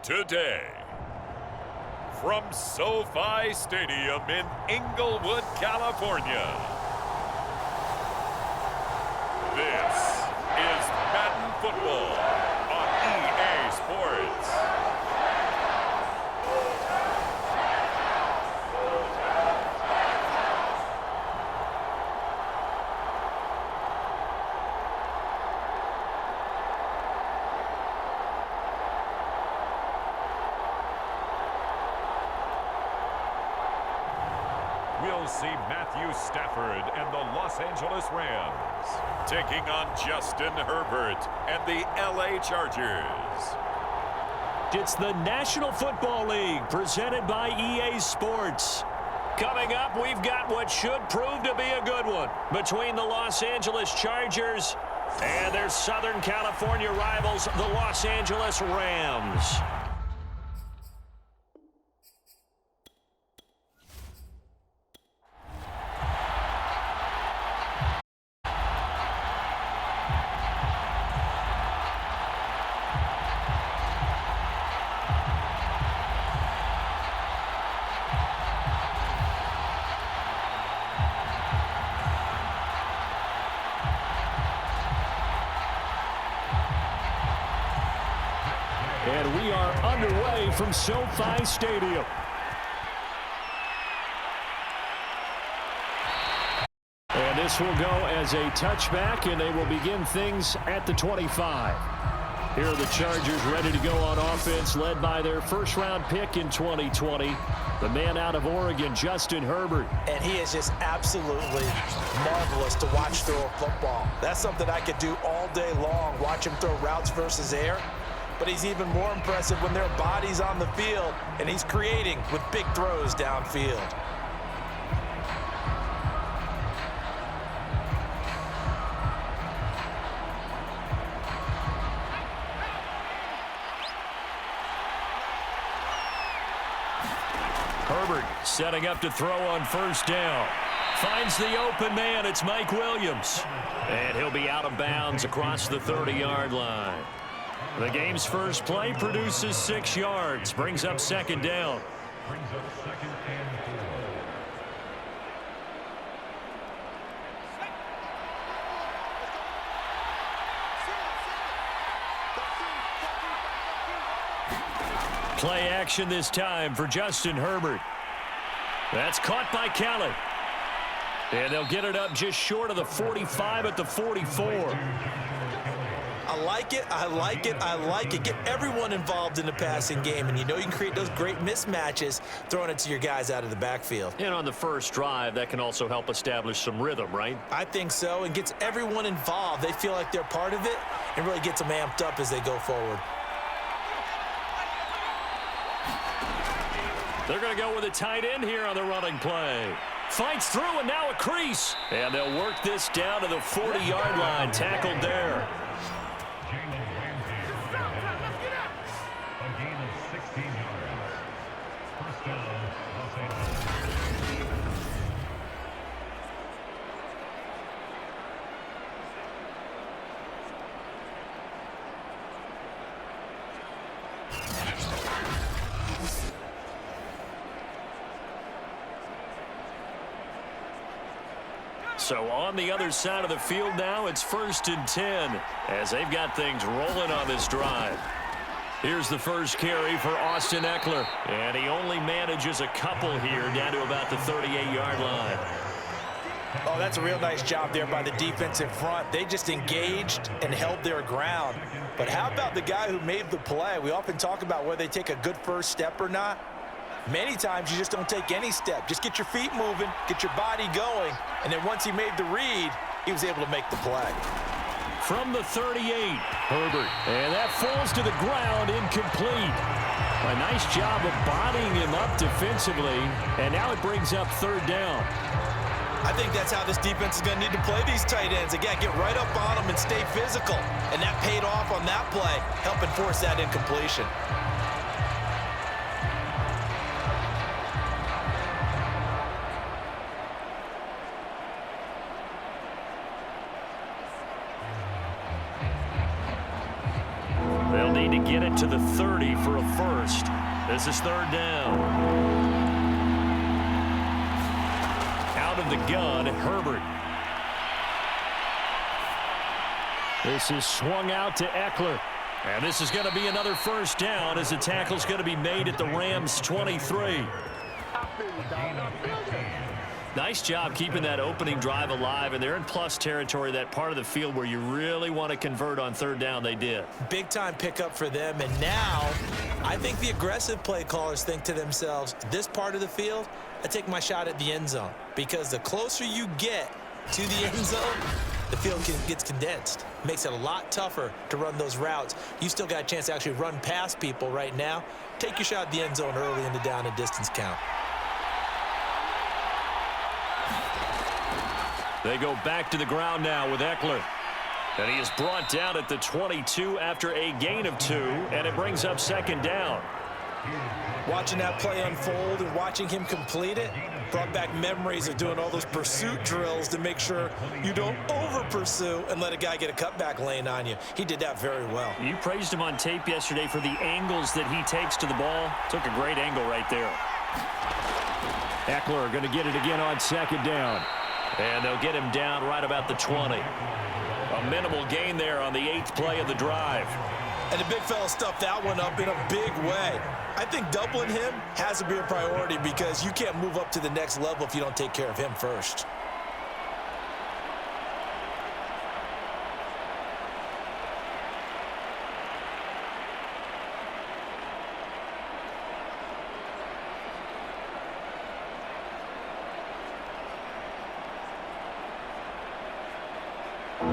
Today, from SoFi Stadium in Inglewood, California, this is Madden Football on EA Sports. We'll see Matthew Stafford and the Los Angeles Rams taking on Justin Herbert and the LA Chargers. It's the National Football League presented by EA Sports. Coming up, we've got what should prove to be a good one between the Los Angeles Chargers and their Southern California rivals, the Los Angeles Rams. And we are underway from SoFi Stadium. And this will go as a touchback, and they will begin things at the 25. Here are the Chargers ready to go on offense, led by their first-round pick in 2020, the man out of Oregon, Justin Herbert. And he is just absolutely marvelous to watch throw a football. That's something I could do all day long, watch him throw routes versus air. But he's even more impressive when their body's on the field and he's creating with big throws downfield. Herbert setting up to throw on first down. Finds the open man. It's Mike Williams. And he'll be out of bounds across the 30-yard line. The game's first play produces 6 yards, brings up second down. Play action this time for Justin Herbert. That's caught by Kelly. And they'll get it up just short of the 45 at the 44. I like it, I like it, I like it. Get everyone involved in the passing game, and you know you can create those great mismatches throwing it to your guys out of the backfield. And on the first drive, that can also help establish some rhythm, right? I think so, and gets everyone involved. They feel like they're part of it and really gets them amped up as they go forward. They're going to go with a tight end here on the running play. Fights through, and now a crease. And they'll work this down to the 40-yard line, tackled there. So on the other side of the field now, it's 1st and 10 as they've got things rolling on this drive. Here's the first carry for Austin Eckler, and he only manages a couple here down to about the 38-yard line. Oh, that's a real nice job there by the defense in front. They just engaged and held their ground. But how about the guy who made the play? We often talk about whether they take a good first step or not. Many times you just don't take any step. Just get your feet moving, get your body going, and then once he made the read, he was able to make the play. From the 38, Herbert. And that falls to the ground, incomplete. A nice job of bodying him up defensively, and now it brings up third down. I think that's how this defense is going to need to play these tight ends. Again, get right up on them and stay physical. And that paid off on that play, helping force that incompletion. to get it to the 30 for a first. This is third down. Out of the gun, Herbert. This is swung out to Eckler. And this is going to be another first down as the tackle's going to be made at the Rams' 23. Nice job keeping that opening drive alive, and they're in plus territory, that part of the field where you really want to convert on third down. They did. Big time pickup for them, and now I think the aggressive play callers think to themselves, this part of the field, I take my shot at the end zone, because the closer you get to the end zone, the field gets condensed. Makes it a lot tougher to run those routes. You still got a chance to actually run past people right now. Take your shot at the end zone early in the down and distance count. They go back to the ground now with Eckler. And he is brought down at the 22 after a gain of 2, and it brings up second down. Watching that play unfold and watching him complete it brought back memories of doing all those pursuit drills to make sure you don't over-pursue and let a guy get a cutback lane on you. He did that very well. You praised him on tape yesterday for the angles that he takes to the ball. Took a great angle right there. Eckler going to get it again on second down. And they'll get him down right about the 20. A minimal gain there on the 8th play of the drive. And the big fella stuffed that one up in a big way. I think doubling him has to be a priority because you can't move up to the next level if you don't take care of him first.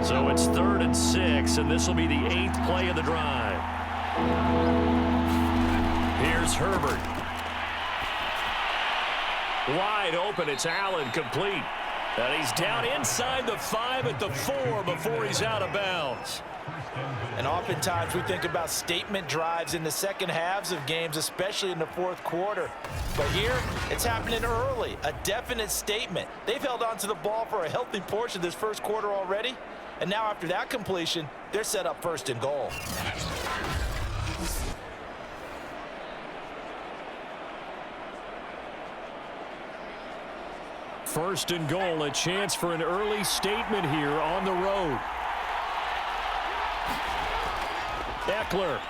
So it's 3rd and 6, and this will be the 8th play of the drive. Here's Herbert. Wide open, it's Allen, complete. And he's down inside the 5 at the 4 before he's out of bounds. And oftentimes we think about statement drives in the second halves of games, especially in the 4th quarter. But here, it's happening early, a definite statement. They've held on to the ball for a healthy portion of this first quarter already. And now after that completion, they're set up 1st and goal. First and goal, a chance for an early statement here on the road. Eckler.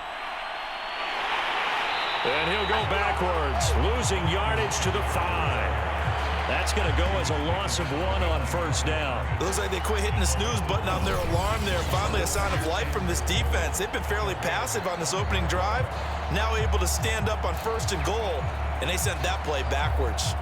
And he'll go backwards, losing yardage to the 5. That's going to go as a loss of 1 on first down. It looks like they quit hitting the snooze button on their alarm there. Finally a sign of life from this defense. They've been fairly passive on this opening drive. Now able to stand up on 1st and goal, and they sent that play backwards.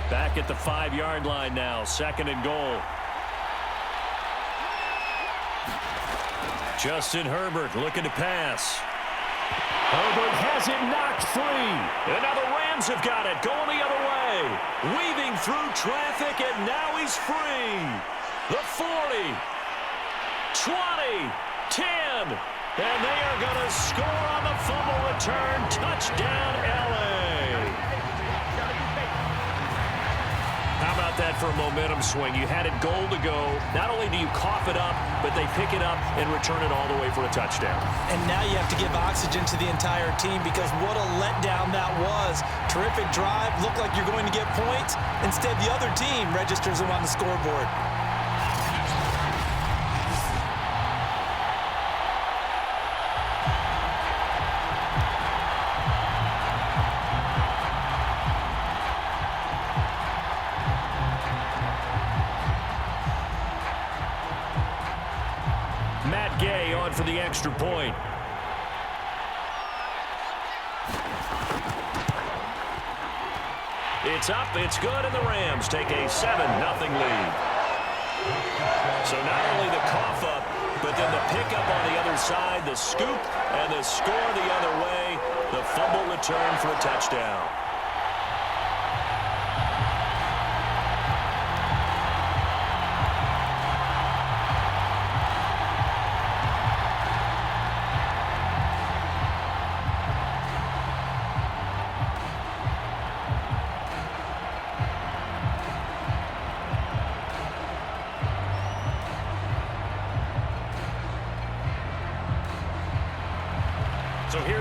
Back at the 5-yard line now, 2nd and goal. Justin Herbert looking to pass. Herbert has it knocked free. And now the Rams have got it, going the other way. Weaving through traffic, and now he's free. The 40, 20, 10. And they are going to score on the fumble return. Touchdown, LA. How about that for a momentum swing? You had it goal to go. Not only do you cough it up, but they pick it up and return it all the way for a touchdown. And now you have to give oxygen to the entire team because what a letdown that was. Terrific drive. Looked like you're going to get points. Instead, the other team registers them on the scoreboard. For the extra point. It's up, it's good, and the Rams take a 7-0 lead. So not only the cough up, but then the pickup on the other side, the scoop, and the score the other way, the fumble return for a touchdown.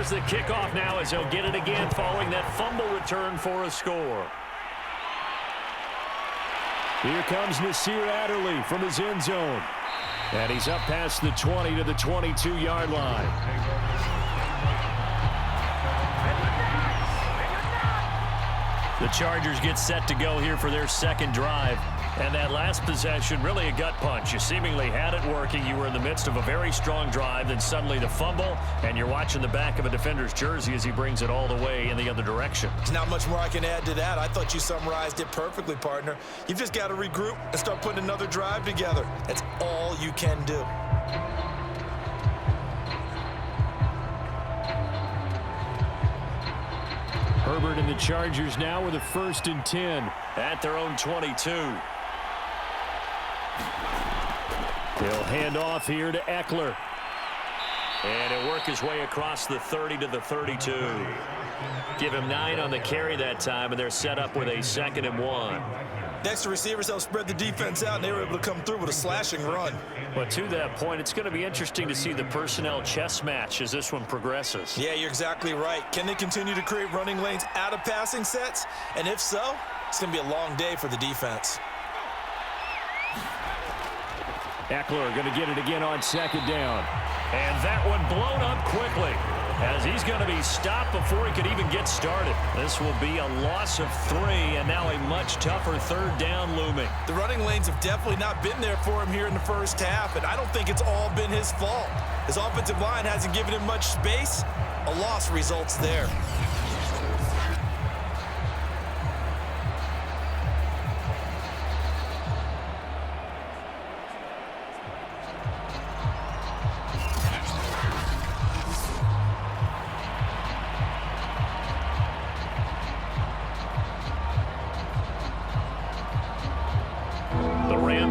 Here's the kickoff now as he'll get it again following that fumble return for a score. Here comes Nasir Adderley from his end zone. And he's up past the 20 to the 22-yard line. The Chargers get set to go here for their second drive. And that last possession, really a gut punch. You seemingly had it working. You were in the midst of a very strong drive. Then suddenly the fumble, and you're watching the back of a defender's jersey as he brings it all the way in the other direction. There's not much more I can add to that. I thought you summarized it perfectly, partner. You've just got to regroup and start putting another drive together. That's all you can do. Herbert and the Chargers now with a 1st and 10 at their own 22. He'll hand off here to Eckler. And he'll work his way across the 30 to the 32. Give him 9 on the carry that time, and they're set up with a 2nd and 1. Next, the receivers help spread the defense out, and they were able to come through with a slashing run. But to that point, it's going to be interesting to see the personnel chess match as this one progresses. Yeah, you're exactly right. Can they continue to create running lanes out of passing sets? And if so, it's going to be a long day for the defense. Eckler going to get it again on 2nd down. And that one blown up quickly as he's going to be stopped before he could even get started. This will be a loss of 3, and now a much tougher 3rd down looming. The running lanes have definitely not been there for him here in the first half, and I don't think it's all been his fault. His offensive line hasn't given him much space. A loss results there.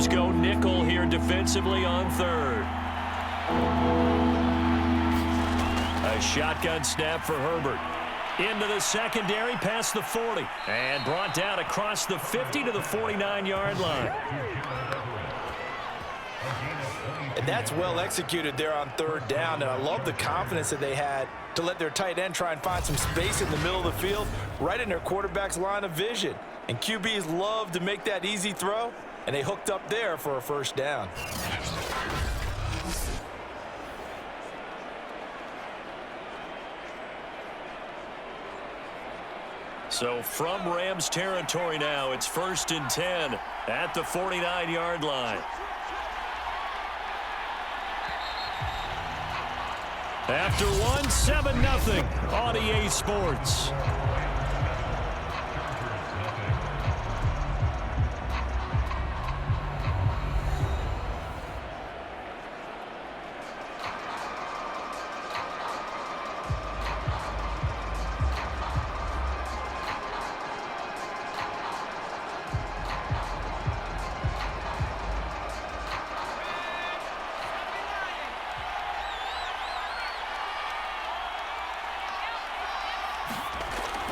Go nickel here defensively on 3rd. A shotgun snap for Herbert. Into the secondary past the 40. And brought down across the 50 to the 49-yard line. And that's well executed there on 3rd down. And I love the confidence that they had to let their tight end try and find some space in the middle of the field, right in their quarterback's line of vision. And QBs love to make that easy throw. And they hooked up there for a 1st down. So from Rams territory now, it's 1st and 10 at the 49-yard line. After one, 7-0 on EA Sports.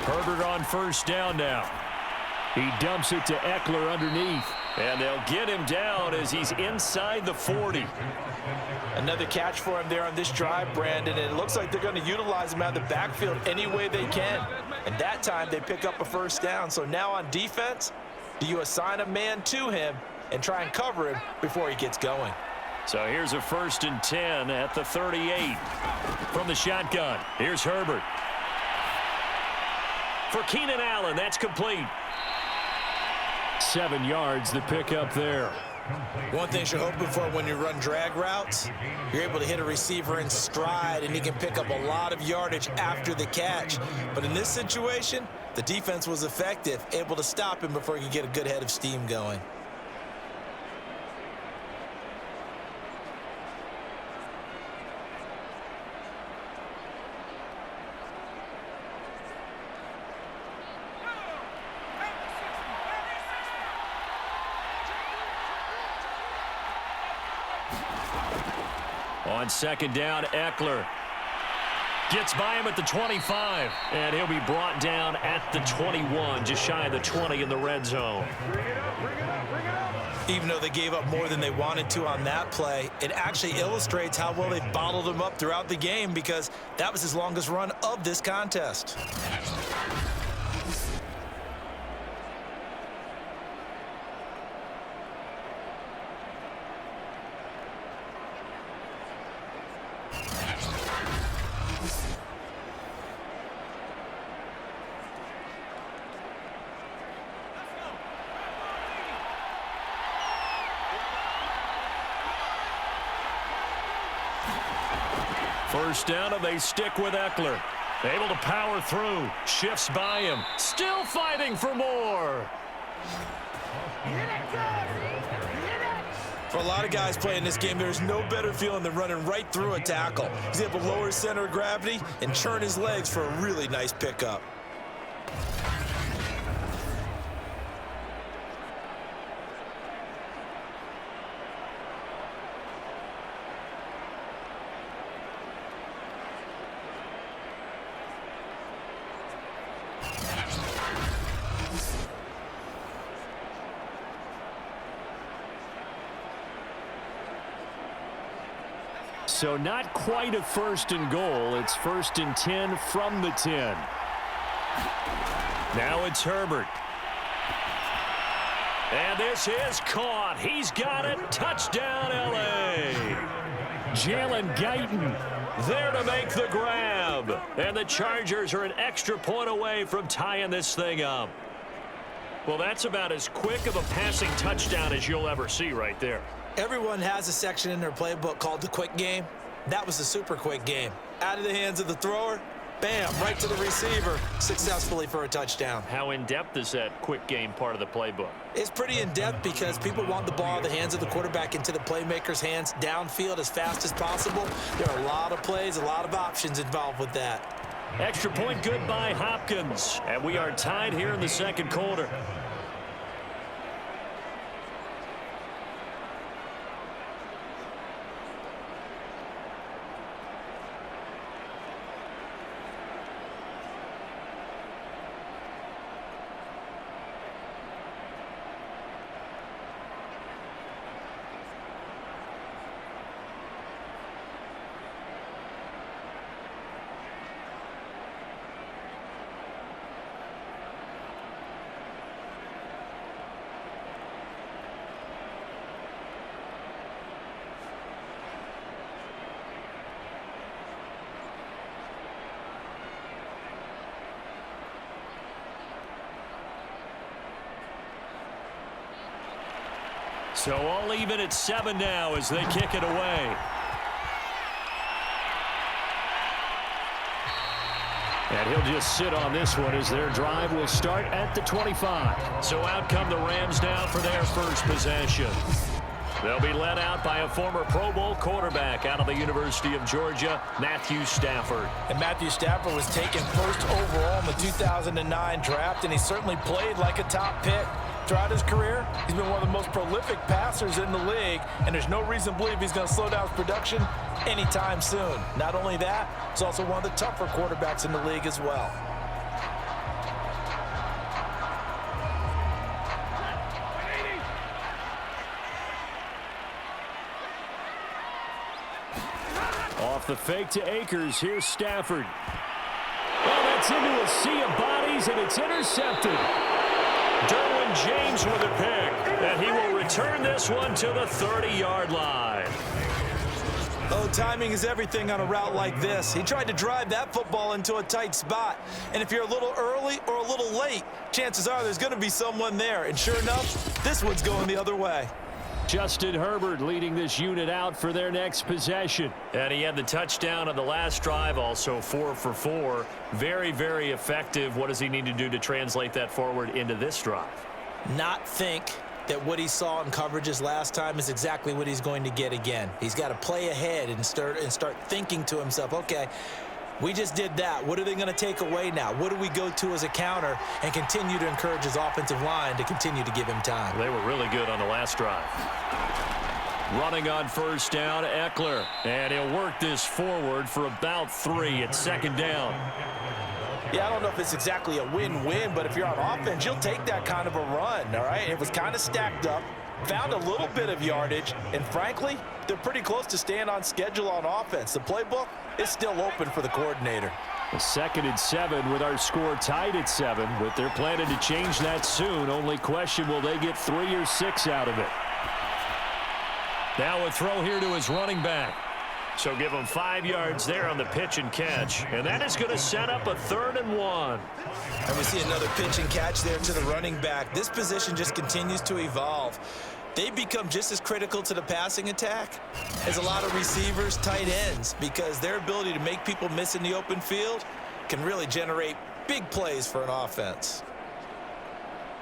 Herbert on 1st down now. He dumps it to Eckler underneath. And they'll get him down as he's inside the 40. Another catch for him there on this drive, Brandon. And it looks like they're going to utilize him out of the backfield any way they can. And that time they pick up a 1st down. So now on defense, do you assign a man to him and try and cover him before he gets going? So here's a 1st and 10 at the 38. From the shotgun, here's Herbert. For Keenan Allen, that's complete. 7 yards, the pickup there. One thing you're hoping for when you run drag routes, you're able to hit a receiver in stride, and he can pick up a lot of yardage after the catch. But in this situation, the defense was effective, able to stop him before he could get a good head of steam going. On 2nd down, Eckler. Gets by him at the 25, and he'll be brought down at the 21, just shy of the 20 in the red zone. Even though they gave up more than they wanted to on that play, it actually illustrates how well they bottled them up throughout the game, because that was his longest run of this contest. First down, and they stick with Eckler. Able to power through. Shifts by him. Still fighting for more. For a lot of guys playing this game, there's no better feeling than running right through a tackle. He's able to lower his center of gravity and churn his legs for a really nice pickup. So not quite a first and goal. It's 1st and 10 from the 10. Now it's Herbert. And this is caught. He's got it. Touchdown, L.A. Jalen Guyton there to make the grab. And the Chargers are an extra point away from tying this thing up. Well, that's about as quick of a passing touchdown as you'll ever see right there. Everyone has a section in their playbook called the quick game. That was a super quick game. Out of the hands of the thrower, bam, right to the receiver, successfully for a touchdown. How in-depth is that quick game part of the playbook? It's pretty in-depth because people want the ball out of the hands of the quarterback into the playmaker's hands downfield as fast as possible. There are a lot of plays, a lot of options involved with that. Extra point good by Hopkins. And we are tied here in the second quarter. So all even at 7 now as they kick it away. And he'll just sit on this one as their drive will start at the 25. So out come the Rams now for their first possession. They'll be led out by a former Pro Bowl quarterback out of the University of Georgia, Matthew Stafford. And Matthew Stafford was taken first overall in the 2009 draft, and he certainly played like a top pick. Throughout his career, he's been one of the most prolific passers in the league, and there's no reason to believe he's going to slow down his production anytime soon. Not only that, he's also one of the tougher quarterbacks in the league as well. Off the fake to Akers, here's Stafford. Well, that's into a sea of bodies, and it's intercepted. Derwin James with a pick, and he will return this one to the 30-yard line. Oh, timing is everything on a route like this. He tried to drive that football into a tight spot. And if you're a little early or a little late, chances are there's going to be someone there. And sure enough, this one's going the other way. Justin Herbert leading this unit out for their next possession. And he had the touchdown on the last drive, also 4 for 4. Very, very effective. What does he need to do to translate that forward into this drive? Not think that what he saw in coverages last time is exactly what he's going to get again. He's got to play ahead and start thinking to himself, okay, we just did that. What are they going to take away now? What do we go to as a counter? And continue to encourage his offensive line to continue to give him time. They were really good on the last drive. Running on first down, Eckler. And he'll work this forward for about 3 at second down. Yeah, I don't know if it's exactly a win-win, but if you're on offense, you'll take that kind of a run, all right? It was kind of stacked up, found a little bit of yardage, and frankly, they're pretty close to staying on schedule on offense. The playbook is still open for the coordinator. A 2nd and 7 with our score tied at 7, but they're planning to change that soon. Only question, will they get 3 or 6 out of it? Now a throw here to his running back. So give him 5 yards there on the pitch and catch. And that is going to set up a 3rd and 1. And we see another pitch and catch there to the running back. This position just continues to evolve. They become just as critical to the passing attack as a lot of receivers, tight ends, because their ability to make people miss in the open field can really generate big plays for an offense.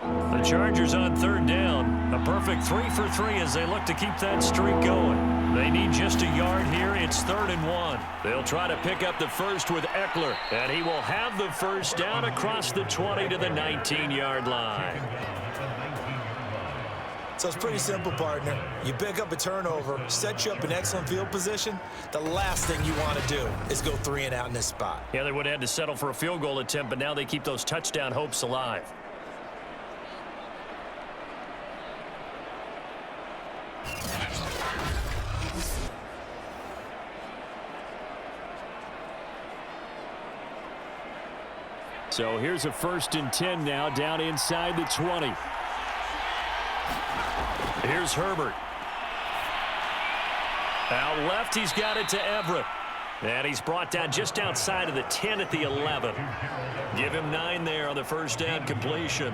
The Chargers on 3rd down. A perfect 3 for 3 as they look to keep that streak going. They need just a yard here. It's 3rd and 1. They'll try to pick up the first with Eckler, and he will have the first down across the 20 to the 19-yard line. So it's pretty simple, partner. You pick up a turnover, set you up in excellent field position. The last thing you want to do is go 3 and out in this spot. Yeah, they would have had to settle for a field goal attempt, but now they keep those touchdown hopes alive. So here's a 1st and 10 now down inside the 20. Here's Herbert. Out left, he's got it to Everett. And he's brought down just outside of the 10 at the 11. Give him 9 there on the first down completion.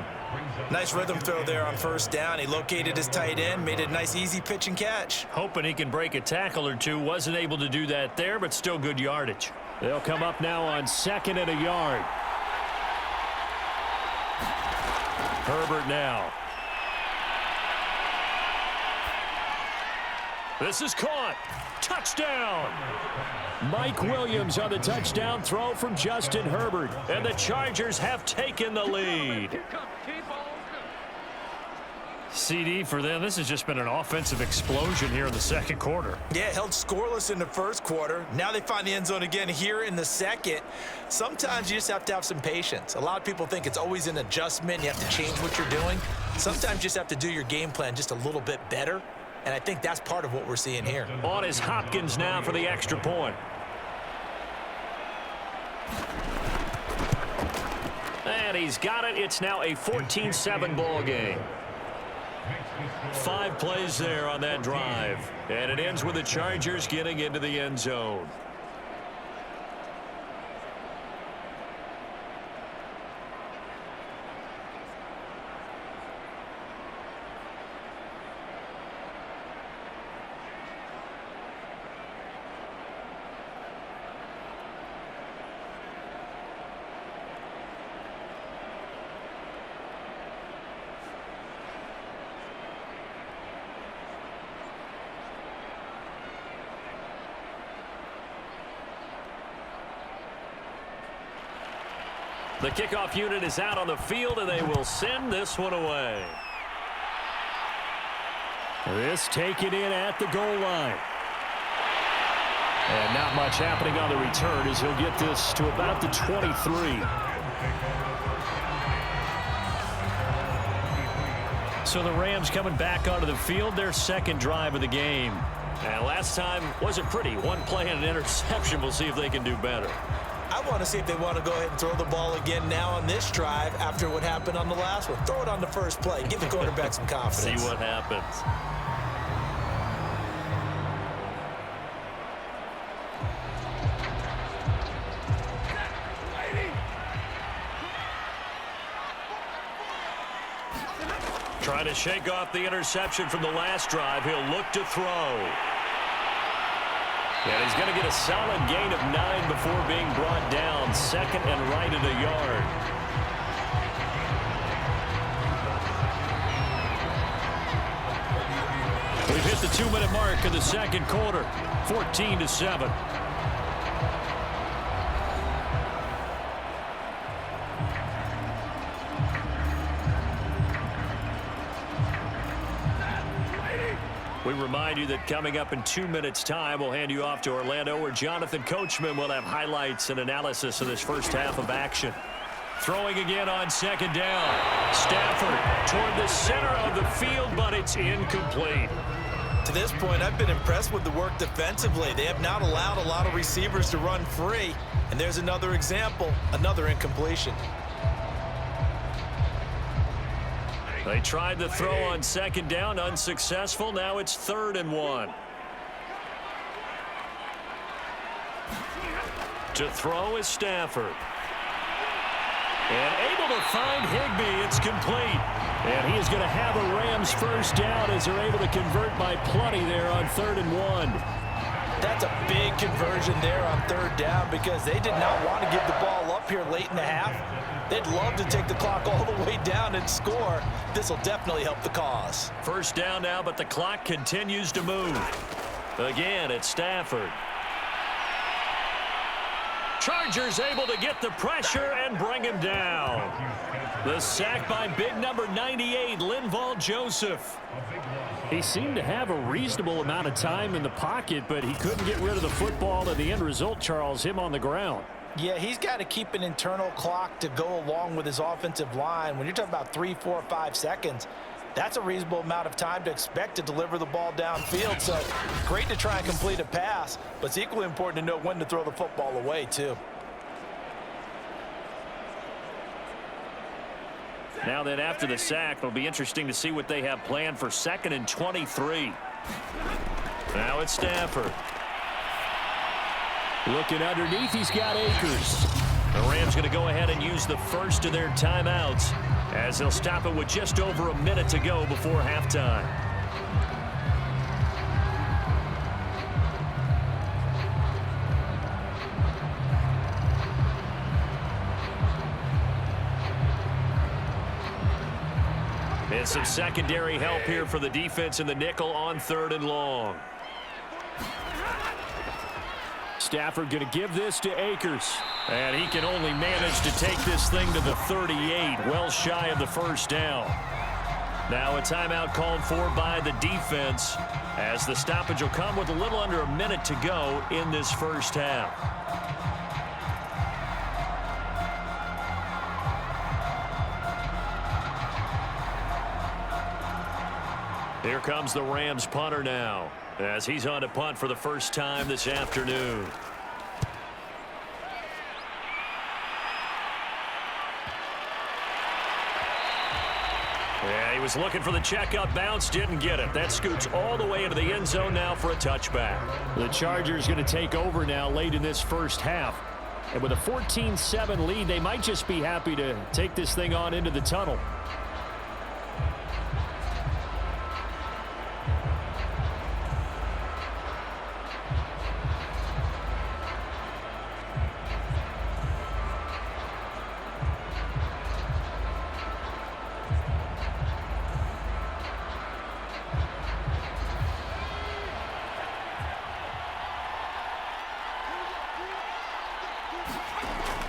Nice rhythm throw there on first down. He located his tight end, made it a nice easy pitch and catch. Hoping he can break a tackle or two. Wasn't able to do that there, but still good yardage. They'll come up now on 2nd and a yard. Herbert now. This is caught. Touchdown. Mike Williams on the touchdown throw from Justin Herbert. And the Chargers have taken the lead. CD for them. This has just been an offensive explosion here in the 2nd quarter. Yeah, held scoreless in the 1st quarter. Now they find the end zone again here in the 2nd. Sometimes you just have to have some patience. A lot of people think it's always an adjustment. You have to change what you're doing. Sometimes you just have to do your game plan just a little bit better. And I think that's part of what we're seeing here. On is Hopkins now for the extra point. And he's got it. It's now a 14-7 ball game. 5 plays there on that drive. And it ends with the Chargers getting into the end zone. The kickoff unit is out on the field, and they will send this one away. This taken in at the goal line. And not much happening on the return as he'll get this to about the 23. So the Rams coming back onto the field, their 2nd drive of the game. And last time wasn't pretty. 1 play and an interception. We'll see if they can do better. I want to see if they want to go ahead and throw the ball again now on this drive after what happened on the last one. Throw it on the first play. Give the quarterback some confidence. See what happens. Trying to shake off the interception from the last drive. He'll look to throw. And he's going to get a solid gain of 9 before being brought down. 2nd and right at a yard. We've hit the 2-minute mark of the 2nd quarter. 14-7. We remind you that coming up in 2 minutes' time, we'll hand you off to Orlando, where Jonathan Coachman will have highlights and analysis of this first half of action. Throwing again on second down. Stafford toward the center of the field, but it's incomplete. To this point, I've been impressed with the work defensively. They have not allowed a lot of receivers to run free. And there's another example, another incompletion. They tried the throw on second down, unsuccessful. Now it's 3rd and 1. To throw is Stafford. And able to find Higbee. It's complete. And he is going to have a Rams first down as they're able to convert by plenty there on 3rd and 1. That's a big conversion there on 3rd down because they did not want to give the ball up here late in the half. They'd love to take the clock all the way down and score. This will definitely help the cause. First down now, but the clock continues to move. Again, it's Stafford. Chargers able to get the pressure and bring him down. The sack by big number 98, Linval Joseph. He seemed to have a reasonable amount of time in the pocket, but he couldn't get rid of the football, and the end result, Charles, him on the ground. Yeah, he's got to keep an internal clock to go along with his offensive line. When you're talking about 3, 4, 5 seconds, that's a reasonable amount of time to expect to deliver the ball downfield. So great to try and complete a pass, but it's equally important to know when to throw the football away, too. Now then, after the sack, it'll be interesting to see what they have planned for 2nd and 23. Now it's Stafford. Looking underneath, he's got Akers. The Rams going to go ahead and use the first of their timeouts as they'll stop it with just over a minute to go before halftime. And some secondary help here for the defense in the nickel on 3rd and long. Stafford going to give this to Akers. And he can only manage to take this thing to the 38, well shy of the first down. Now a timeout called for by the defense as the stoppage will come with a little under a minute to go in this first half. Here comes the Rams punter now as he's on to punt for the first time this afternoon. Yeah, he was looking for the checkup bounce, didn't get it. That scoots all the way into the end zone now for a touchback. The Chargers going to take over now late in this first half. And with a 14-7 lead, they might just be happy to take this thing on into the tunnel.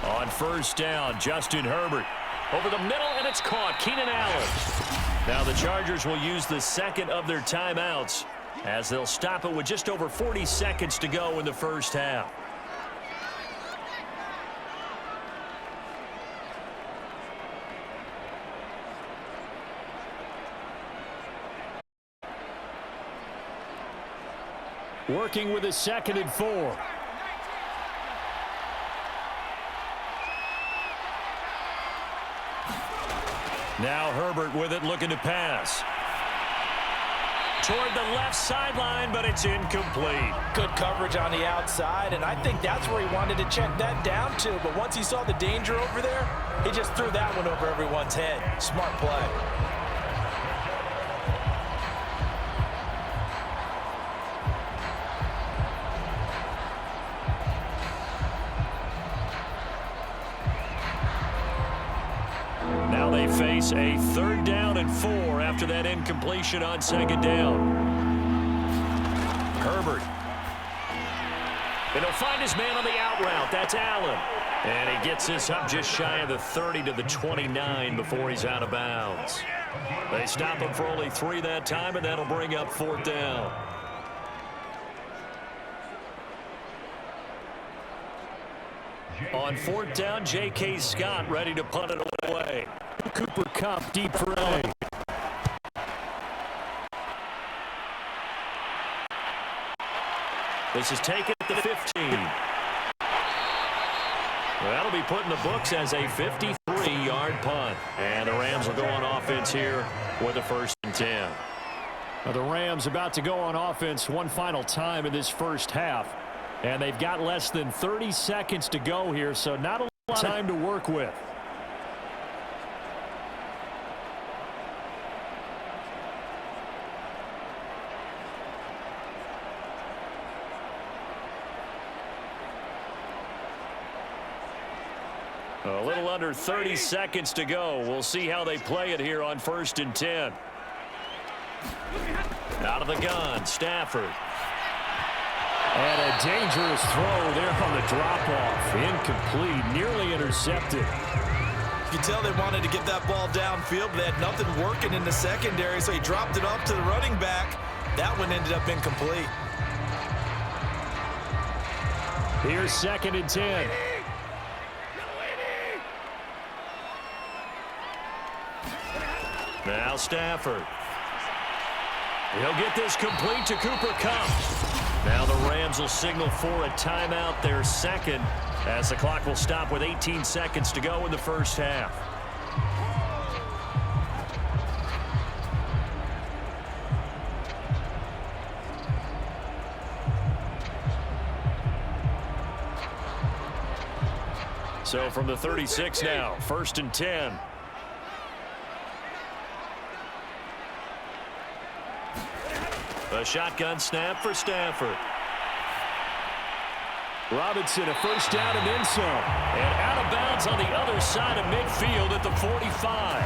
On first down, Justin Herbert. Over the middle, and it's caught. Keenan Allen. Now the Chargers will use the second of their timeouts as they'll stop it with just over 40 seconds to go in the first half. Working with a 2nd and 4. Now Herbert with it, looking to pass. Toward the left sideline, but it's incomplete. Good coverage on the outside, and I think that's where he wanted to check that down to. But once he saw the danger over there, he just threw that one over everyone's head. Smart play. Now they face a 3rd down and 4 after that incompletion on 2nd down. Herbert. And he'll find his man on the out route. That's Allen. And he gets this up just shy of the 30 to the 29 before he's out of bounds. They stop him for only 3 that time, and that'll bring up 4th down. On 4th down, J.K. Scott ready to punt it away. Cooper Kupp deep for A. This is taken at the 15. That'll be put in the books as a 53-yard punt. And the Rams will go on offense here with a 1st and 10. Now the Rams about to go on offense one final time in this first half. And they've got less than 30 seconds to go here, so not a lot of time to work with. A little under 30 seconds to go. We'll see how they play it here on 1st and 10. Out of the gun, Stafford. And a dangerous throw there on the drop-off. Incomplete, nearly intercepted. You can tell they wanted to get that ball downfield, but they had nothing working in the secondary, so he dropped it off to the running back. That one ended up incomplete. Here's 2nd and 10. Now Stafford. He'll get this complete to Cooper Kupp. Now the Rams will signal for a timeout, their 2nd, as the clock will stop with 18 seconds to go in the first half. So from the 36 now, 1st and 10. A shotgun snap for Stafford. Robinson, a 1st down and then some. And out of bounds on the other side of midfield at the 45.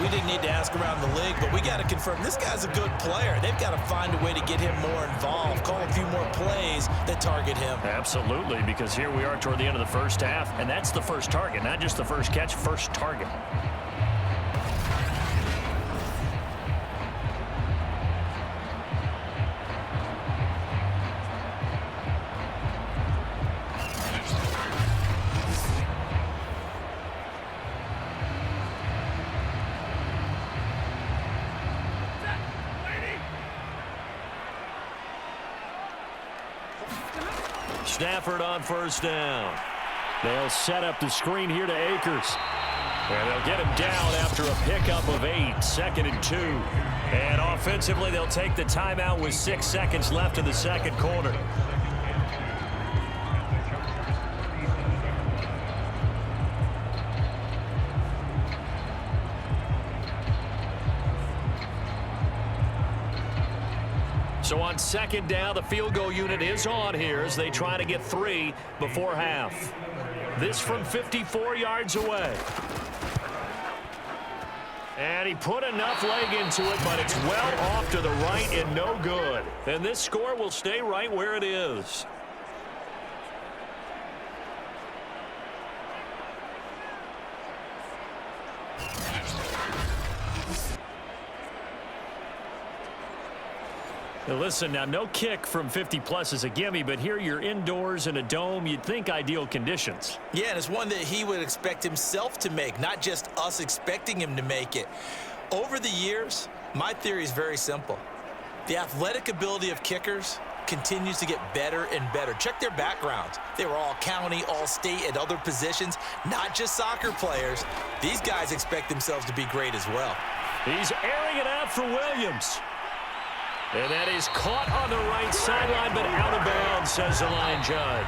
We didn't need to ask around the league, but we got to confirm this guy's a good player. They've got to find a way to get him more involved, call a few more plays that target him. Absolutely, because here we are toward the end of the first half, and that's the first target, not just the first catch, first target. Stafford on 1st down. They'll set up the screen here to Akers. And they'll get him down after a pickup of 8, 2nd and 2. And offensively, they'll take the timeout with 6 seconds left in the 2nd quarter. So on 2nd down, the field goal unit is on here as they try to get 3 before half. This from 54 yards away. And he put enough leg into it, but it's well off to the right and no good. And this score will stay right where it is. Now listen, now no kick from 50-plus is a gimme, but here you're indoors in a dome. You'd think ideal conditions. Yeah, and it's one that he would expect himself to make, not just us expecting him to make it. Over the years, my theory is very simple. The athletic ability of kickers continues to get better and better. Check their backgrounds. They were all county, all state, at other positions, not just soccer players. These guys expect themselves to be great as well. He's airing it out for Williams. And that is caught on the right sideline, but out of bounds, says the line judge.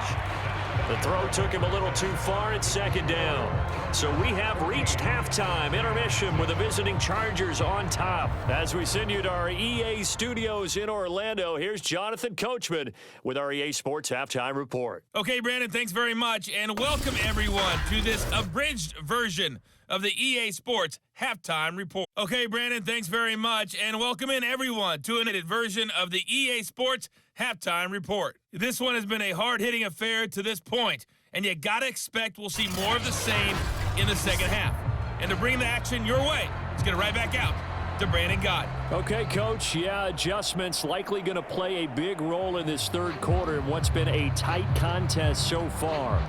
The throw took him a little too far at 2nd down. So we have reached halftime, intermission with the visiting Chargers on top. As we send you to our EA studios in Orlando, here's Jonathan Coachman with our EA Sports Halftime Report. Okay, Brandon, thanks very much, and welcome everyone to this abridged version of the EA Sports Halftime Report. Okay, Brandon, thanks very much, and welcome in everyone to an edited version of the EA Sports Halftime Report. This one has been a hard-hitting affair to this point, and you gotta expect we'll see more of the same in the second half. And to bring the action your way, let's get it right back out to Brandon Gott. Okay, Coach. Yeah, adjustments likely going to play a big role in this third quarter in what's been a tight contest so far.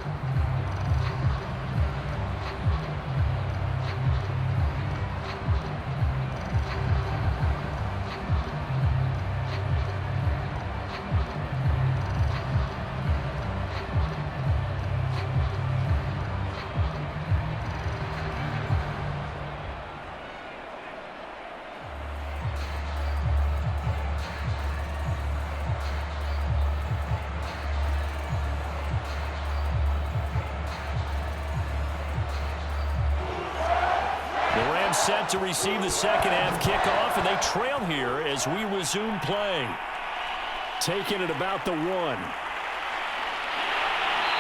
Set to receive the second half kickoff, and they trail here as we resume play. Taking it about the 1.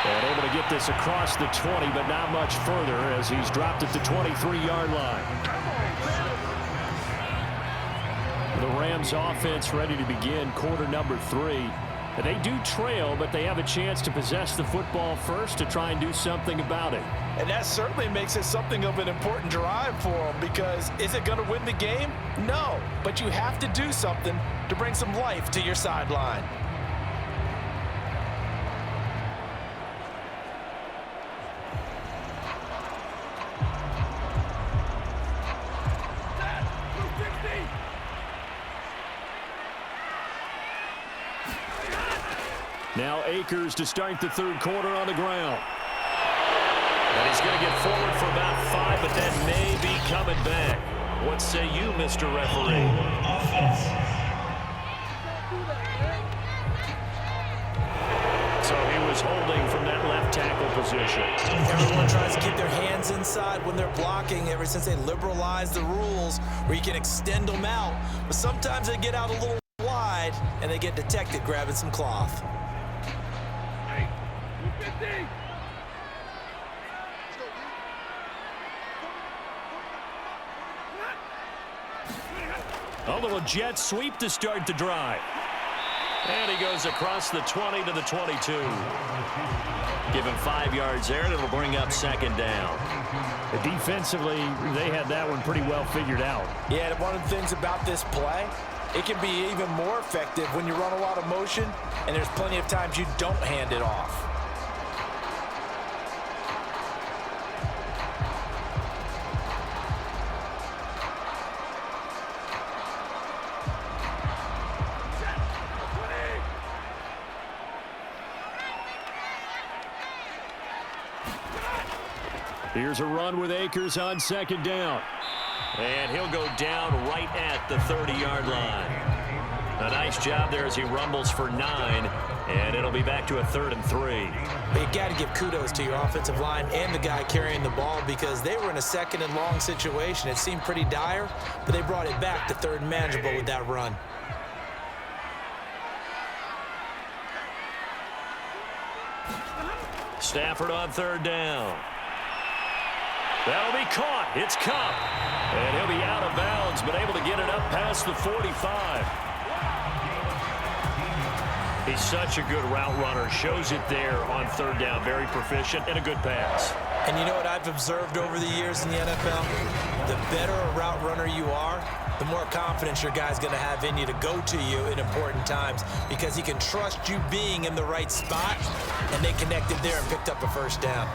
And able to get this across the 20, but not much further as he's dropped at the 23-yard line. The Rams offense ready to begin quarter number 3. And they do trail, but they have a chance to possess the football first to try and do something about it. And that certainly makes it something of an important drive for them, because is it going to win the game? No, but you have to do something to bring some life to your sideline. Now Akers to start the third quarter on the ground. And he's going to get forward for about 5, but that may be coming back. What say you, Mr. Referee? So he was holding from that left tackle position. Everyone tries to keep their hands inside when they're blocking ever since they liberalized the rules where you can extend them out. But sometimes they get out a little wide and they get detected grabbing some cloth. A little jet sweep to start the drive. And he goes across the 20 to the 22. Give him 5 yards there, and it'll bring up second down. Defensively, they had that one pretty well figured out. Yeah, and one of the things about this play, it can be even more effective when you run a lot of motion, and there's plenty of times you don't hand it off. Here's a run with Akers on second down. And he'll go down right at the 30-yard line. A nice job there as he rumbles for 9, and it'll be back to a 3rd and 3. You got to give kudos to your offensive line and the guy carrying the ball, because they were in a second and long situation. It seemed pretty dire, but they brought it back to 3rd and manageable with that run. Stafford on 3rd down. That'll be caught. It's Cup. And he'll be out of bounds, but able to get it up past the 45. He's such a good route runner. Shows it there on 3rd down. Very proficient and a good pass. And you know what I've observed over the years in the NFL? The better a route runner you are, the more confidence your guy's going to have in you to go to you in important times, because he can trust you being in the right spot, and they connected there and picked up a 1st down.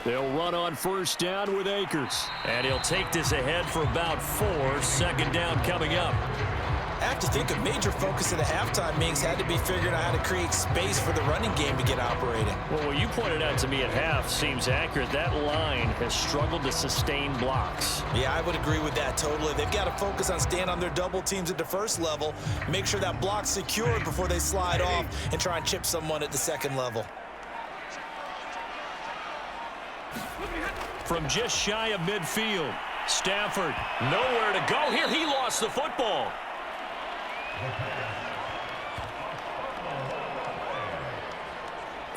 They'll run on 1st down with Akers. And he'll take this ahead for about 4. 2nd down coming up. I have to think a major focus of the halftime meetings had to be figuring out how to create space for the running game to get operating. Well, what you pointed out to me at half seems accurate. That line has struggled to sustain blocks. Yeah, I would agree with that totally. They've got to focus on staying on their double teams at the 1st level, make sure that block's secured before they slide off and try and chip someone at the 2nd level. From just shy of midfield, Stafford nowhere to go here. He lost the football.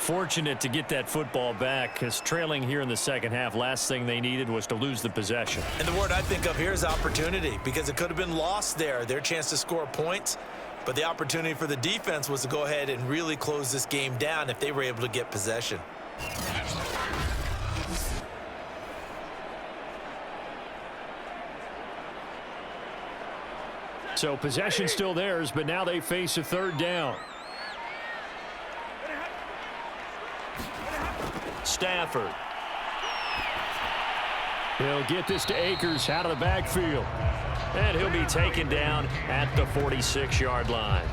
Fortunate to get that football back, because trailing here in the second half, last thing they needed was to lose the possession. And the word I think of here is opportunity, because it could have been lost there, their chance to score points. But the opportunity for the defense was to go ahead and really close this game down if they were able to get possession. So possession still theirs, but now they face a third down. Stafford. He'll get this to Akers out of the backfield. And he'll be taken down at the 46-yard line.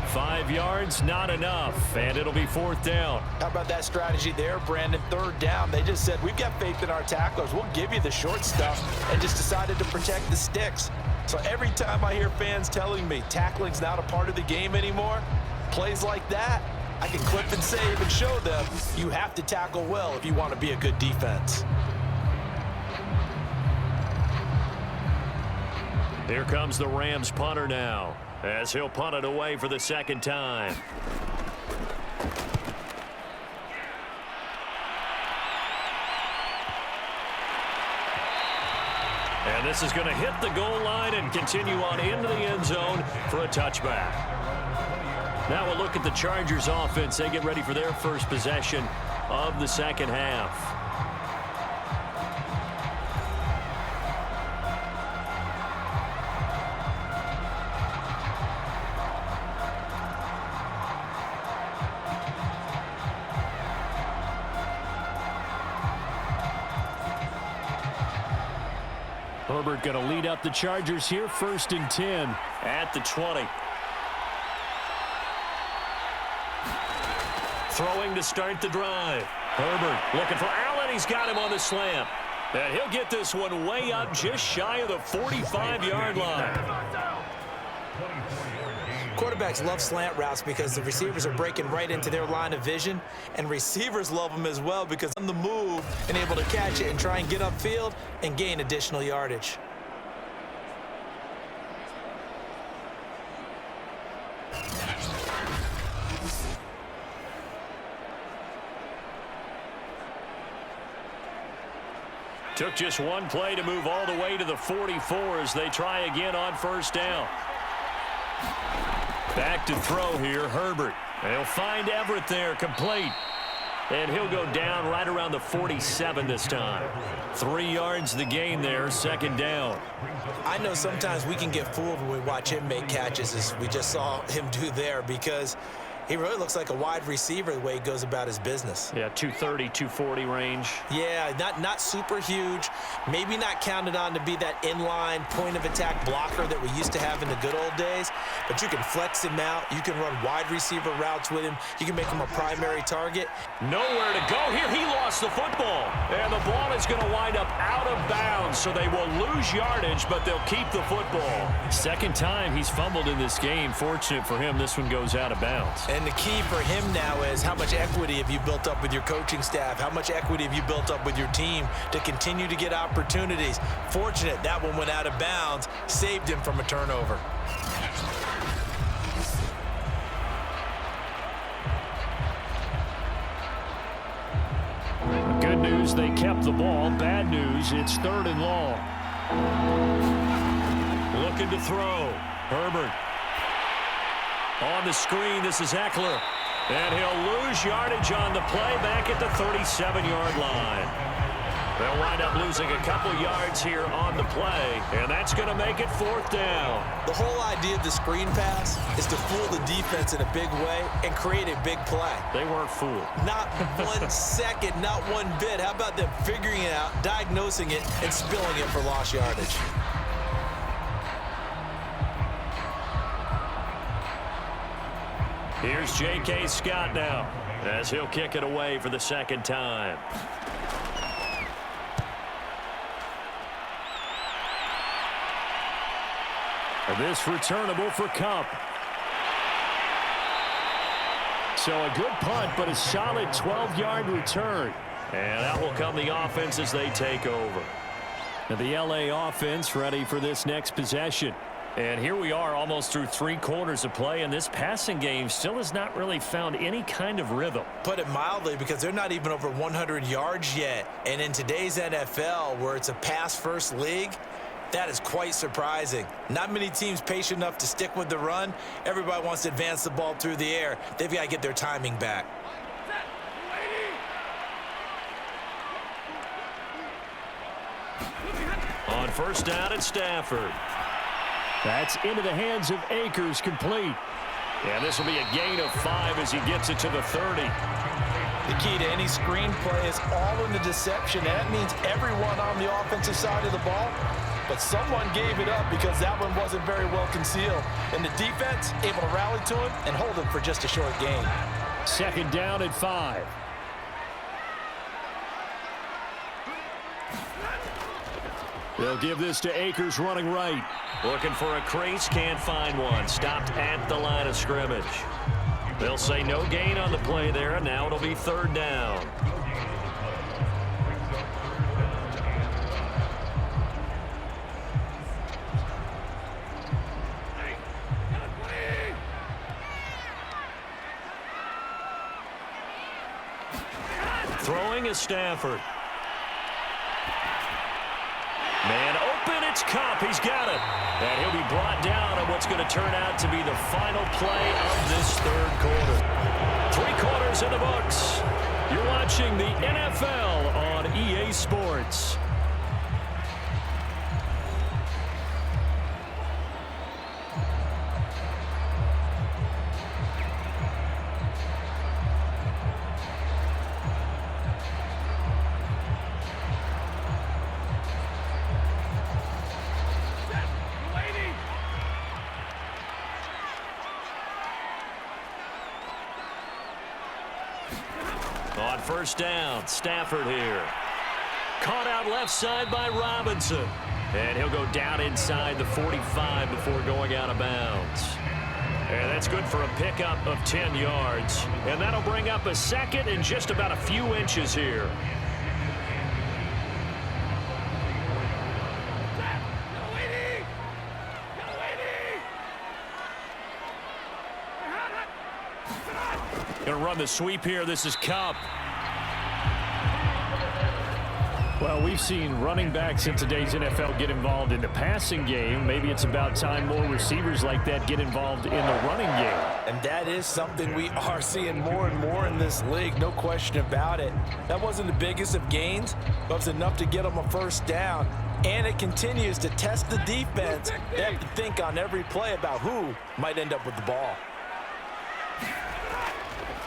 5 yards, not enough, and it'll be fourth down. How about that strategy there, Brandon? Third down. They just said, we've got faith in our tacklers. We'll give you the short stuff, and just decided to protect the sticks. So every time I hear fans telling me tackling's not a part of the game anymore, plays like that, I can clip and save and show them you have to tackle well if you want to be a good defense. Here comes the Rams punter now, as he'll punt it away for the second time. And this is going to hit the goal line and continue on into the end zone for a touchback. Now we'll look at the Chargers offense. They get ready for their first possession of the second half. Herbert going to lead up the Chargers here, 1st and 10 at the 20. Throwing to start the drive. Herbert looking for Allen. He's got him on the slant. And he'll get this one way up just shy of the 45-yard line. Quarterbacks love slant routes because the receivers are breaking right into their line of vision, and receivers love them as well because on the move and able to catch it and try and get upfield and gain additional yardage. Took just one play to move all the way to the 44 as they try again on first down. Back to throw here, Herbert. They'll find Everett there, complete. And he'll go down right around the 47 this time. 3 yards the gain there, second down. I know sometimes we can get fooled when we watch him make catches, as we just saw him do there, because he really looks like a wide receiver the way he goes about his business. Yeah, 230, 240 range. Yeah, not super huge. Maybe not counted on to be that inline point-of-attack blocker that we used to have in the good old days. But you can flex him out. You can run wide receiver routes with him. You can make him a primary target. Nowhere to go here. He lost the football. And the ball is going to wind up out of bounds, so they will lose yardage, but they'll keep the football. Second time he's fumbled in this game. Fortunate for him, this one goes out of bounds. And the key for him now is how much equity have you built up with your coaching staff? How much equity have you built up with your team to continue to get opportunities? Fortunate that one went out of bounds, saved him from a turnover. Good news, they kept the ball. Bad news, it's 3rd and long. Looking to throw. Herbert. On the screen, this is Eckler. And he'll lose yardage on the play back at the 37-yard line. They'll wind up losing a couple yards here on the play, and that's going to make it 4th down. The whole idea of the screen pass is to fool the defense in a big way and create a big play. They weren't fooled. Not 1 second, not one bit. How about them figuring it out, diagnosing it, and spilling it for lost yardage? Here's J.K. Scott now, as he'll kick it away for the second time. This returnable for Kupp. So a good punt, but a solid 12-yard return. And out will come the offense as they take over. And the LA offense ready for this next possession. And here we are almost through 3 quarters of play, and this passing game still has not really found any kind of rhythm. Put it mildly, because they're not even over 100 yards yet. And in today's NFL, where it's a pass-first league, that is quite surprising. Not many teams patient enough to stick with the run. Everybody wants to advance the ball through the air. They've got to get their timing back. On first down, it's Stafford. That's into the hands of Akers, complete. And this will be a gain of 5 as he gets it to the 30. The key to any screen play is all in the deception. And that means everyone on the offensive side of the ball. But someone gave it up because that one wasn't very well concealed. And the defense able to rally to him and hold him for just a short gain. Second down at 5. They'll give this to Akers running right. Looking for a crease, can't find one. Stopped at the line of scrimmage. They'll say no gain on the play there, and now it'll be third down. Throwing is Stafford. Man open, it's Cup. He's got it. And he'll be brought down on what's going to turn out to be the final play of this third quarter. 3 quarters in the books. You're watching the NFL on EA Sports. On first down, Stafford here. Caught out left side by Robinson. And he'll go down inside the 45 before going out of bounds. And that's good for a pickup of 10 yards. And that'll bring up a second and just about a few inches here. Going to run the sweep here. This is Cup. Well, we've seen running backs in today's NFL get involved in the passing game. Maybe it's about time more receivers like that get involved in the running game. And that is something we are seeing more and more in this league, no question about it. That wasn't the biggest of gains, but it was enough to get them a first down. And it continues to test the defense. They have to think on every play about who might end up with the ball.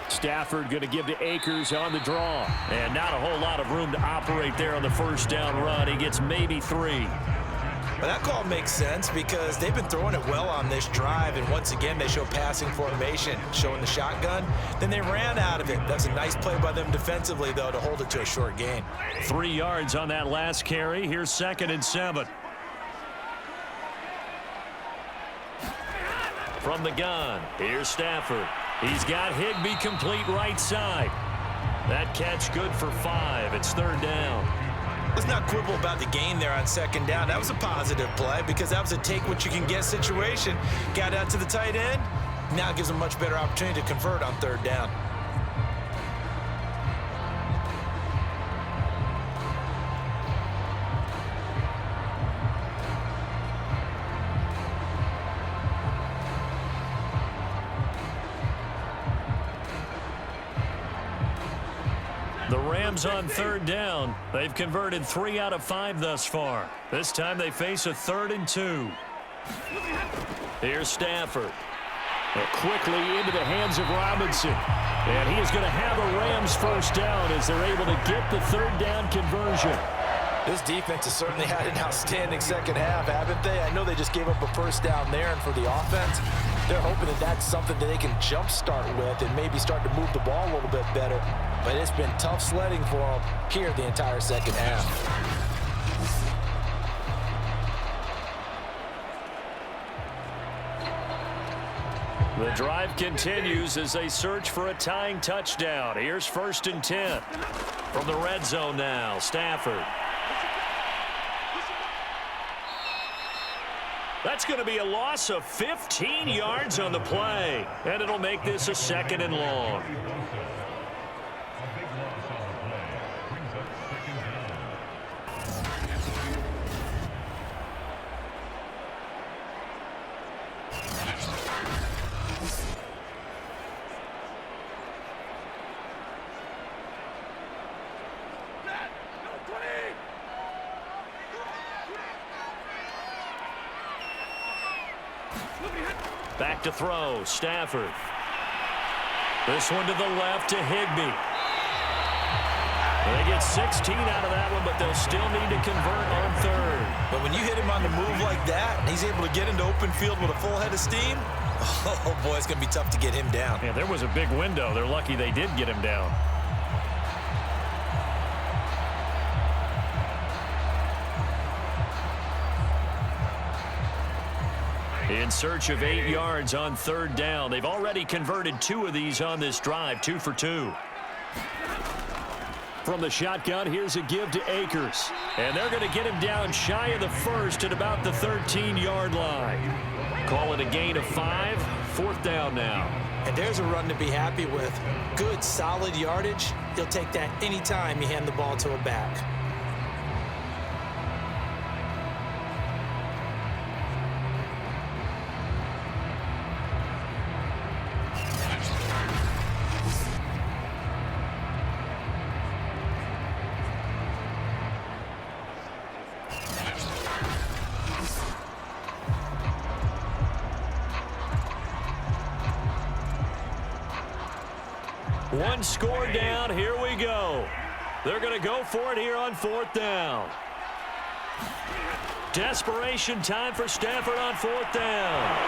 Stafford going to give to Akers on the draw. And not a whole lot of room to operate there on the first down run. He gets maybe 3. Well, that call makes sense because they've been throwing it well on this drive. And once again, they show passing formation, showing the shotgun. Then they ran out of it. That's a nice play by them defensively, though, to hold it to a short gain. 3 yards on that last carry. Here's 2nd and 7. From the gun, here's Stafford. He's got Higbee complete right side. That catch good for 5. It's third down. Let's not quibble about the gain there on second down. That was a positive play because that was a take-what-you-can-get situation. Got out to the tight end. Now it gives them a much better opportunity to convert on third down. The Rams on third down. They've converted 3 out of 5 thus far. This time they face a 3rd and 2. Here's Stafford. Quickly into the hands of Robinson. And he is going to have a Rams first down as they're able to get the third down conversion. This defense has certainly had an outstanding second half, haven't they? I know they just gave up a first down there, and for the offense, they're hoping that that's something that they can jumpstart with and maybe start to move the ball a little bit better. But it's been tough sledding for them here the entire second half. The drive continues as they search for a tying touchdown. Here's 1st and 10. From the red zone now, Stafford. That's going to be a loss of 15 yards on the play. And it'll make this a 2nd and long. Back to throw, Stafford. This one to the left to Higbee. They get 16 out of that one, but they'll still need to convert on 3rd. But when you hit him on the move like that, and he's able to get into open field with a full head of steam, oh boy, it's going to be tough to get him down. Yeah, there was a big window. They're lucky they did get him down. In search of 8 yards on 3rd down. They've already converted 2 of these on this drive, 2 for 2. From the shotgun, here's a give to Akers. And they're going to get him down shy of the 1st at about the 13-yard line. Call it a gain of 5, 4th down now. And there's a run to be happy with. Good, solid yardage. You'll take that anytime you hand the ball to a back. One score down. Here we go. They're going to go for it here on 4th down. Desperation time for Stafford on 4th down.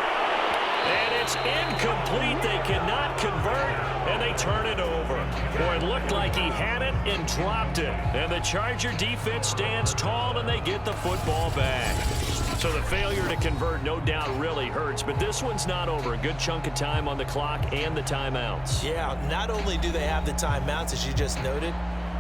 And it's incomplete. They cannot convert, and they turn it over. Boy, it looked like he had it and dropped it. And the Charger defense stands tall, and they get the football back. So the failure to convert no doubt really hurts, but this one's not over. A good chunk of time on the clock and the timeouts. Yeah, not only do they have the timeouts, as you just noted,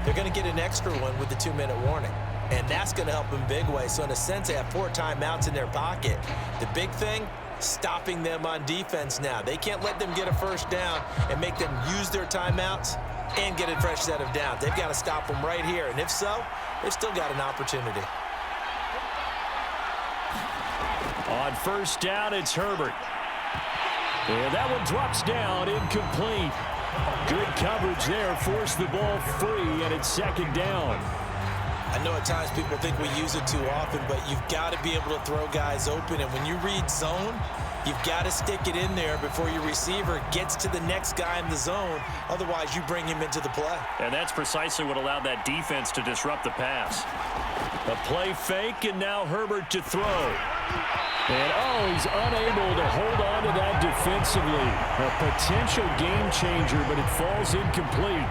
they're going to get an extra one with the 2-minute warning. And that's going to help them big way. So in a sense, they have 4 timeouts in their pocket. The big thing, stopping them on defense now. They can't let them get a 1st down and make them use their timeouts and get a fresh set of downs. They've got to stop them right here. And if so, they've still got an opportunity. On 1st down, it's Herbert. And that one drops down, incomplete. Good coverage there, forced the ball free, and it's 2nd down. I know at times people think we use it too often, but you've got to be able to throw guys open. And when you read zone, you've got to stick it in there before your receiver gets to the next guy in the zone. Otherwise, you bring him into the play. And that's precisely what allowed that defense to disrupt the pass. A play fake, and now Herbert to throw. And, he's unable to hold on to that defensively. A potential game changer, but it falls incomplete.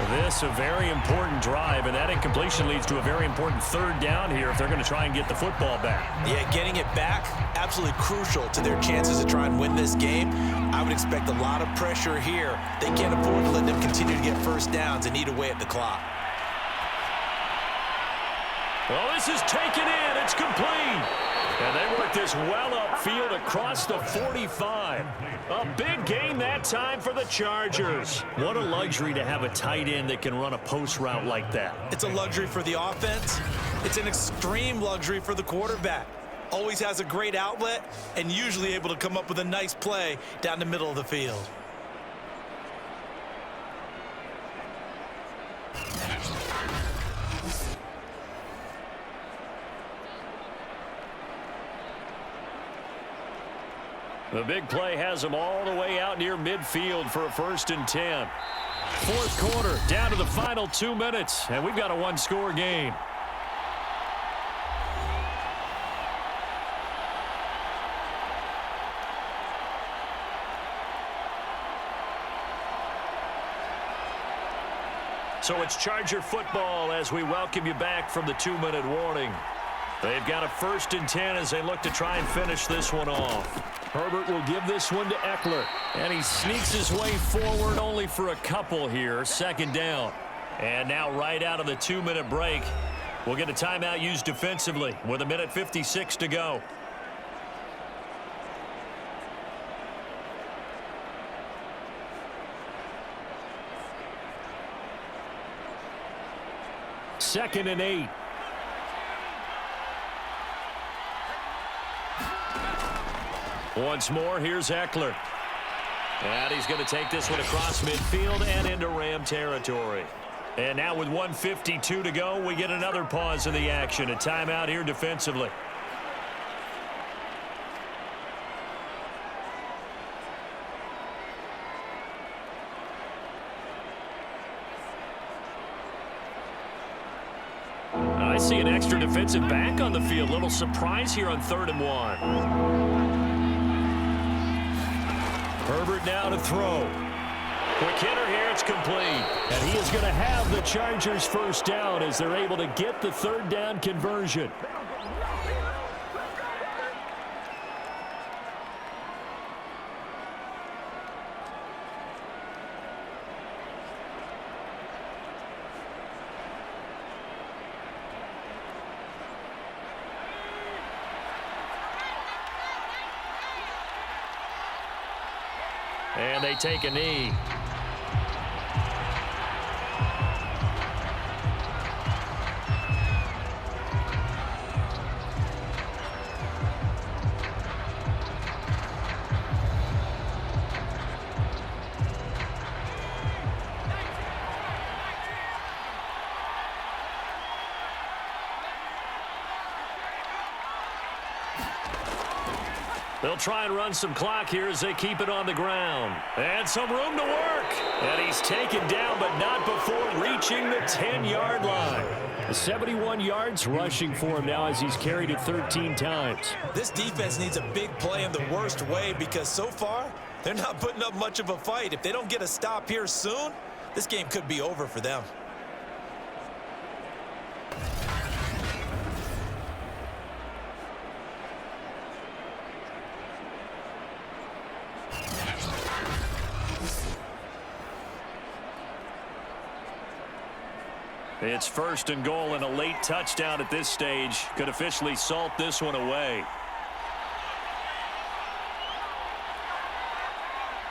This a very important drive, and that incompletion leads to a very important 3rd down here if they're going to try and get the football back. Yeah, getting it back, absolutely crucial to their chances to try and win this game. I would expect a lot of pressure here. They can't afford to let them continue to get 1st downs and eat away at the clock. Well, this is taken in. It's complete. And they work this well upfield across the 45. A big gain that time for the Chargers. What a luxury to have a tight end that can run a post route like that. It's a luxury for the offense. It's an extreme luxury for the quarterback. Always has a great outlet and usually able to come up with a nice play down the middle of the field. The big play has them all the way out near midfield for a 1st and 10. 4th quarter, down to the final 2 minutes, and we've got a 1-score game. So it's Charger football as we welcome you back from the 2-minute warning. They've got a 1st and 10 as they look to try and finish this one off. Herbert will give this one to Eckler. And he sneaks his way forward only for a couple here. 2nd down. And now right out of the 2-minute break, we'll get a timeout used defensively with 1:56 to go. 2nd and 8. Once more, here's Eckler. And he's going to take this one across midfield and into Ram territory. And now with 1:52 to go, we get another pause in the action. A timeout here defensively. I see an extra defensive back on the field. Little surprise here on 3rd and 1. Herbert now to throw. Quick hitter here, it's complete. And he is going to have the Chargers first down as they're able to get the 3rd down conversion. And they take a knee. They'll try and run some clock here as they keep it on the ground. And some room to work. And he's taken down, but not before reaching the 10-yard line. 71 yards rushing for him now as he's carried it 13 times. This defense needs a big play in the worst way because so far, they're not putting up much of a fight. If they don't get a stop here soon, this game could be over for them. It's 1st and goal, and a late touchdown at this stage could officially salt this one away.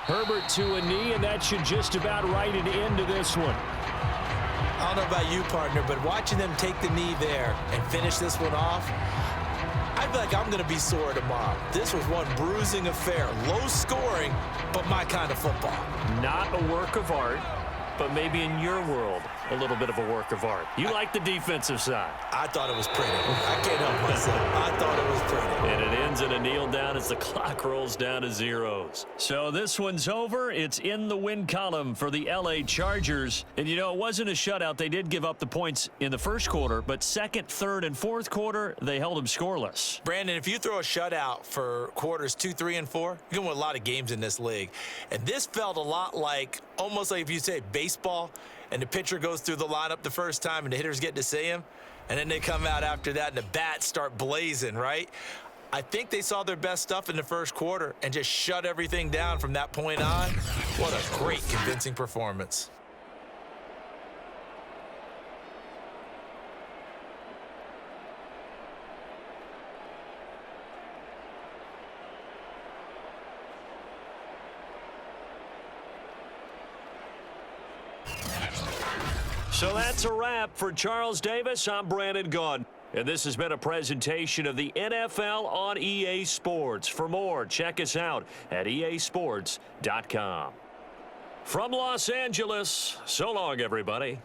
Herbert to a knee, and that should just about write it into this one. I don't know about you, partner, but watching them take the knee there and finish this one off, I feel like I'm going to be sore tomorrow. This was one bruising affair. Low scoring, but my kind of football. Not a work of art, but maybe in your world, a little bit of a work of art. You like the defensive side. I thought it was pretty. I can't help myself. I thought it was pretty. And it ends in a kneel down as the clock rolls down to zeros. So this one's over. It's in the win column for the LA Chargers. And, you know, it wasn't a shutout. They did give up the points in the first quarter, but 2nd, 3rd, and 4th quarter, they held them scoreless. Brandon, if you throw a shutout for quarters 2, 3, and 4, you're going to win a lot of games in this league. And this felt a lot like, almost like if you say baseball, and the pitcher goes through the lineup the first time and the hitters get to see him, and then they come out after that and the bats start blazing, right? I think they saw their best stuff in the first quarter and just shut everything down from that point on. What a great, convincing performance. So that's a wrap for Charles Davis. I'm Brandon Gunn. And this has been a presentation of the NFL on EA Sports. For more, check us out at easports.com. From Los Angeles, so long, everybody.